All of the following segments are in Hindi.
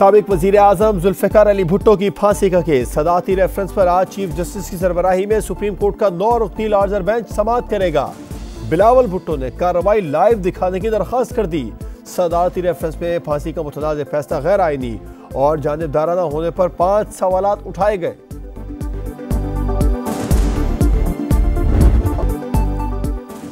साबिक वजीर आजम जुल्फिकार अली भुट्टो की फांसी का केस सदाती रेफरेंस पर आज चीफ जस्टिस की सरबराही में सुप्रीम कोर्ट का 9 रुकनी लार्जर बेंच समाअत करेगा। बिलावल भुट्टो ने कार्रवाई लाइव दिखाने की दरखास्त कर दी। सदाती रेफरेंस में फांसी का मुतनाज़ फैसला गैर आईनी और जानिबदाराना होने पर 5 सवालात उठाए गए।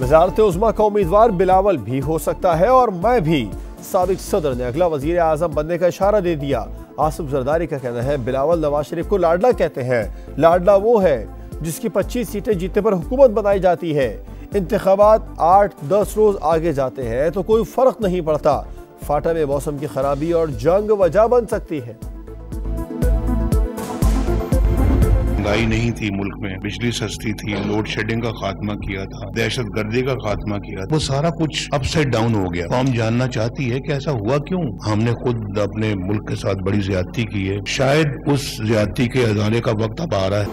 वज़ारत उज़्मा का उम्मीदवार बिलावल भी हो सकता है और मैं भी। साबिक सदर ने अगला वजीर आजम बनने का इशारा दे दिया। आसिफ जरदारी का कहना है बिलावल नवाज शरीफ को लाडला कहते हैं। लाडला वो है जिसकी 25 सीटें जीतने पर हुकूमत बनाई जाती है। इंतखाबात 8-10 रोज आगे जाते हैं तो कोई फर्क नहीं पड़ता। फाटा में मौसम की खराबी और जंग वजह बन सकती है। महंगाई नहीं थी मुल्क में, बिजली सस्ती थी, लोड शेडिंग का खात्मा किया था, दहशत गर्दी का खात्मा किया था, वो सारा कुछ अपसाइड डाउन हो गया। कौम जानना चाहती है कि ऐसा हुआ क्यों। हमने खुद अपने मुल्क के साथ बड़ी ज्यादती की है, शायद उस ज्यादती के अजाले का वक्त अब आ रहा है।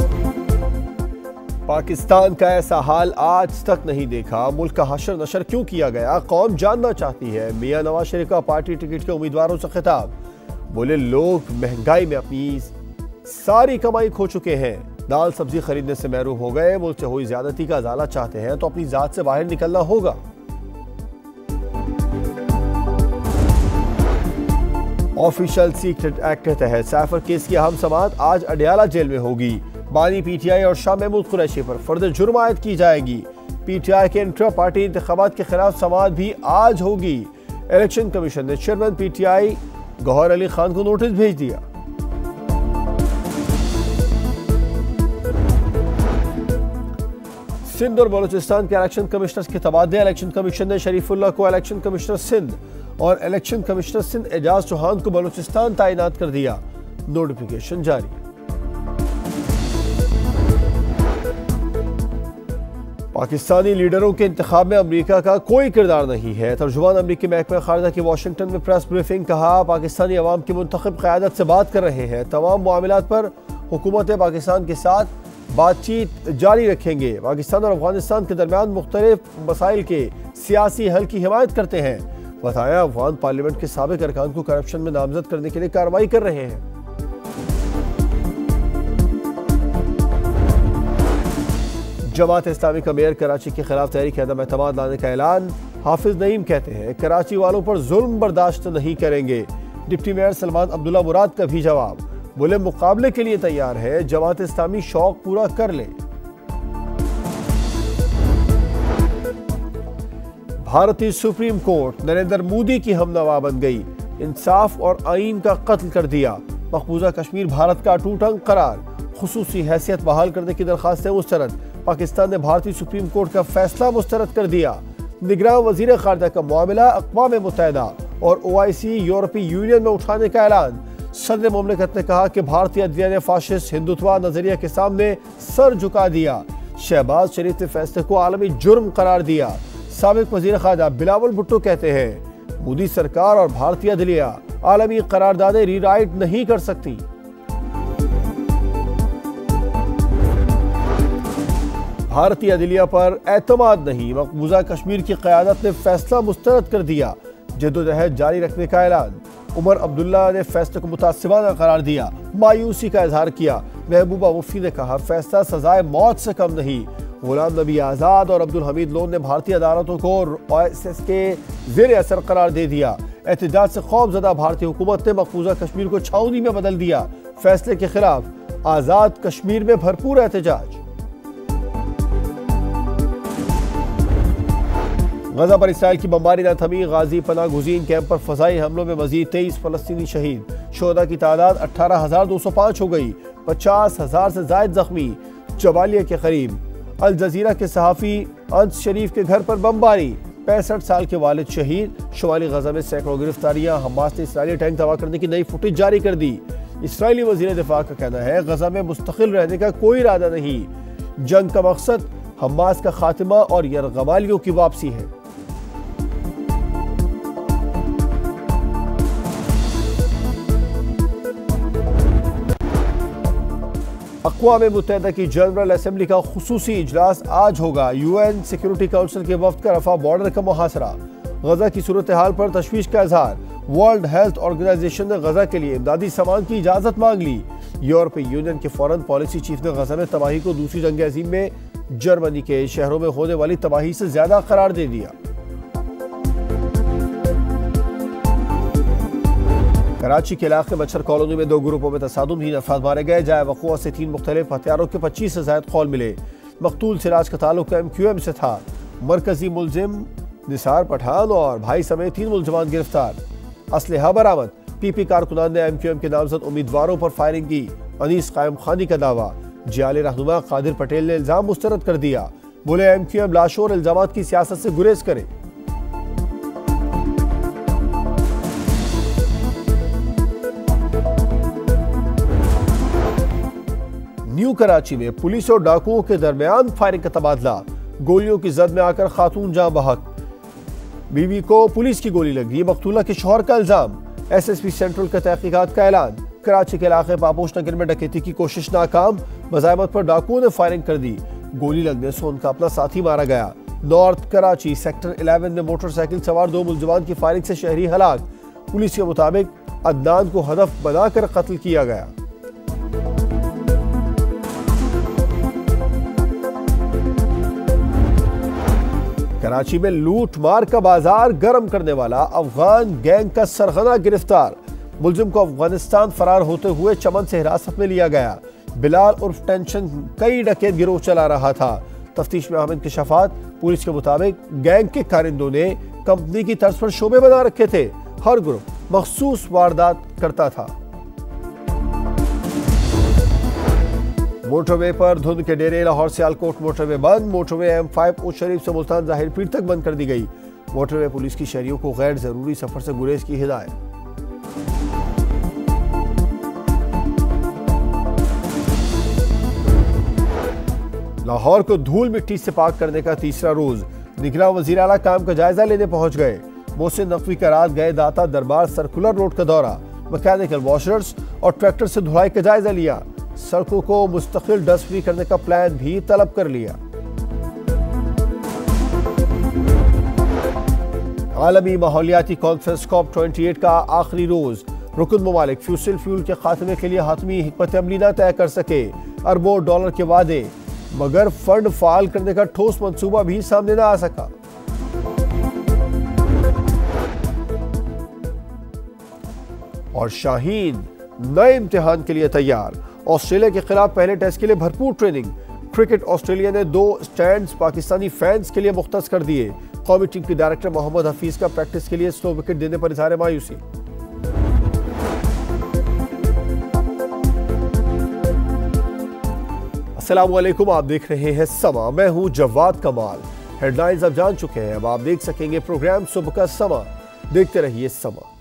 पाकिस्तान का ऐसा हाल आज तक नहीं देखा। मुल्क का हशर नशर क्यों किया गया, कौम जानना चाहती है। मियां नवाज शरीफ का पार्टी टिकट के उम्मीदवारों से खिताब। बोले लोग महंगाई में अपनी सारी कमाई खो चुके हैं, दाल सब्जी खरीदने से महरूम हो गए। मुल्क से हुई ज्यादती का अजाला चाहते हैं तो अपनी जात से बाहर निकलना होगा। ऑफिशियल सीक्रेट एक्ट के तहत साइफर केस की अहम समाअत आज अडयाला जेल में होगी। बानी पीटीआई और शाह महमूद कुरैशी पर फर्द जुर्म आयद की जाएगी। पीटीआई के इंट्रा पार्टी इंतखाबात के खिलाफ समाअत भी आज होगी। इलेक्शन कमीशन ने चेयरमैन पीटीआई गौहर अली खान को नोटिस भेज दिया। सिंध और बलूचिस्तान के इलेक्शन कमिश्नर्स के तबादले। इलेक्शन कमीशन ने शरीफुल्लाह को इलेक्शन कमिश्नर सिंध और इलेक्शन कमिश्नर सिंध एजाज चौहान को बलूचिस्तान तैनात कर दिया। नोटिफिकेशन जारी। पाकिस्तानी लीडरों के इंतखाब में अमेरिका का कोई किरदार नहीं है। तर्जुमान अमेरिकी महकमा खारजा की वाशिंगटन में प्रेस ब्रीफिंग। कहा पाकिस्तानी अवाम की मुंतखब क़यादत से बात कर रहे हैं। तमाम मामलात पर हुकूमत पाकिस्तान के साथ बातचीत जारी रखेंगे। पाकिस्तान और अफगानिस्तान के दरमियान मुख्तलिफ मसाइल के सियासी हल की हिमायत करते हैं। बताया अफगान पार्लियामेंट के साबिक अरकान को करप्शन में नामजद करने के लिए कार्रवाई कर रहे हैं। जमात इस्लामी का मेयर कराची के खिलाफ तहरीक अदम एतमाद लाने का ऐलान। हाफिज नईम कहते हैं कराची वालों पर जुल्म बर्दाश्त नहीं करेंगे। डिप्टी मेयर सलमान अब्दुल्ला मुराद का भी जवाब। बोले मुकाबले के लिए तैयार है, जमात इस्लामी शौक पूरा कर ले। भारतीय सुप्रीम कोर्ट नरेंद्र मोदी की हमनवा बन गई। इंसाफ और आईन का कत्ल कर दिया। मकबूजा कश्मीर भारत का अटूट अंग करार। खुसूसी हैसियत बहाल करने की दरखास्तें मुस्तरद। पाकिस्तान ने भारतीय सुप्रीम कोर्ट का फैसला मुस्तरद कर दिया। निगरान वजीर खारजा का मामला अक़वाम मुत्तहिदा और OIC यूरोपीय यूनियन में उठाने का ऐलान। सदर मुमलिकत ने कहा कि भारतीय अदलिया ने फाशिस्ट हिंदुत्व नजरिया के सामने सर झुका दिया। शहबाज शरीफ ने फैसले को आलमी जुर्म करार दिया। साबिक वजीर खारजा बिलावल भुट्टो कहते हैं मोदी सरकार और भारतीय अदलिया आलमी करारदादें रीराइट नहीं कर सकती। भारतीय अदलिया पर एतमाद नहीं। मकबूजा कश्मीर की क़यादत ने फैसला मुस्तरद कर दिया। जद्दोजहद जारी रखने का ऐलान। उमर अब्दुल्ला ने फैसले को मुतासिबाना करार दिया। मायूसी का इजहार किया। महबूबा मुफ्ती ने कहा फैसला सजाए मौत से कम नहीं। गुलाम नबी आज़ाद और अब्दुल हमीद लोन ने भारतीय अदालतों को OSS के ज़ेर असर करार दे दिया। एहतजाज से खौफजदा भारतीय हुकूमत ने मकबूजा कश्मीर को छावनी में बदल दिया। फैसले के खिलाफ आज़ाद कश्मीर में भरपूर एहतजाज। गजा पर इसराइल की बमबारी न थमी। गाजी पनाह गुज़ीन कैंप पर फ़ज़ाई हमलों में मज़ीद 23 फ़लस्तीनी शहीद। शोहदा की तादाद 18,205 हो गई। 50,000 से ज़ायद ज़ख्मी। जबालिया के करीब अल जज़ीरा के सहाफ़ी अंस शरीफ के घर पर बमबारी। 65 साल के वालिद शहीद। शुमाली गजा में सैकड़ों गिरफ्तारियां। हमास ने इसराइली टैंक तबाह करने की नई फुटेज जारी कर दी। इसराइली वज़ीर दिफा का कहना है गजा में मुस्तकिल रहने का कोई इरादा नहीं। जंग का मकसद हमास का खात्मा और यरगमालियों की वापसी है। अक़वाम मुत्तहिदा की जनरल असम्बली का खुसूसी इजलास आज होगा। UN सिक्योरिटी काउंसिल के वफ्द का रफा बॉर्डर का मुहासरा। गजा की सूरत हाल पर तशवीश का इजहार। वर्ल्ड हेल्थ ऑर्गेनाइजेशन ने गजा के लिए इमदादी सामान की इजाजत मांग ली। यूरोपीय यूनियन के फॉरेन पॉलिसी चीफ ने गजा में तबाही को दूसरी जंग अजीम में जर्मनी के शहरों में होने वाली तबाही से ज्यादा करार दे दिया। कराची के इलाके मच्छर कॉलोनी में 2 ग्रुपों में तसादुम, 3 अफराद मारे गए। जाए वक़ुआ से 3 मुख्तलिफ हथियारों के 25 से ज़ायद कौल मिले। मकतूल सिराज का ताल्लुक MQM से था। मरकजी मुलजिम निसार पठान और भाई समेत 3 मुलजमान गिरफ्तार। असलहा बरामद। PP कारकुनान ने MQM के नामजद उम्मीदवारों पर फायरिंग की। अनीस कायम खानी का दावा। जियाले रहनुमा कादिर पटेल ने इल्जाम मुस्तरद कर दिया। बोले MQM लाशों और इल्जामात की सियासत से गुरेज करे। न्यू कराची में पुलिस और डाकुओं के दरमियान फायरिंग का तबादला। गोलियों की जद में आकर खातून जान बहक। बीवी को पुलिस की गोली लगी। मकतूला के शौहर का इल्जाम। SSP सेंट्रल का तहकीकात का ऐलान। कराची के इलाके पापोश नगर में डकैती की कोशिश नाकाम। मज़ाहमत पर डाकुओं ने फायरिंग कर दी। गोली लगने से उनका अपना साथी मारा गया। नॉर्थ कराची सेक्टर 11 में मोटरसाइकिल सवार 2 मुलजमान की फायरिंग से शहरी हलाक। पुलिस के मुताबिक अदनान को हदफ बनाकर कत्ल किया गया। कराची में लूट मार का बाजार गर्म करने वाला अफगान गैंग का सरगना गिरफ्तार। मुलजिम को अफगानिस्तान फरार होते हुए चमन से हिरासत में लिया गया। बिलाल उर्फ टेंशन कई डकैत गिरोह चला रहा था। तफ्तीश में अहम इंकशाफात। पुलिस के मुताबिक गैंग के कारिंदों ने कंपनी की तर्ज पर शोबे बना रखे थे। हर ग्रुप मखसूस वारदात करता था। मोटरवे पर धुंध के डेरे। लाहौर सियालकोट मोटरवे बंद। मोटरवे M5 उस शरीफ से मुल्तान जाहिर पीर तक बंद कर दी गई। मोटरवे पुलिस की शहरियों को गैर जरूरी सफर से गुरेज की हिदायत। लाहौर को धूल मिट्टी से पाक करने का तीसरा रोज। निगरान वजीर आला काम का जायजा लेने पहुंच गए। मोहसिन नकवी का रात गए दाता दरबार सर्कुलर रोड का दौरा। मैकेनिकल वॉशर्स और ट्रैक्टर से धुलाई का जायजा लिया। सड़कों को मुस्तकिल डस्ट फ्री करने का प्लान भी तलब कर लिया। आलमी माहौलियाती कॉन्फ्रेंस COP28 का आखिरी रोज। रुकन ममालिक फ्यूसिल फ्यूल के खात्मे के लिए हातमी हिकमत अमली न तय कर सके। अरबों डॉलर के वादे, मगर फंड फाल करने का ठोस मंसूबा भी सामने न आ सका। और शाहीन नए इम्तिहान के लिए तैयार। ऑस्ट्रेलिया के खिलाफ पहले टेस्ट के लिए भरपूर ट्रेनिंग। क्रिकेट ऑस्ट्रेलिया ने 2 स्टैंड्स पाकिस्तानी फैंस के लिए मुख्तस कर दिए। कौमी टीम के डायरेक्टर मोहम्मद हफीज का प्रैक्टिस के लिए स्लो विकेट देने पर इजहार मायूसी। अस्सलाम वालेकुम, आप देख रहे हैं समा। मैं हूं जवाद कमाल। हेडलाइंस अब जान चुके हैं, अब आप देख सकेंगे प्रोग्राम सुबह का समा। देखते रहिए समा।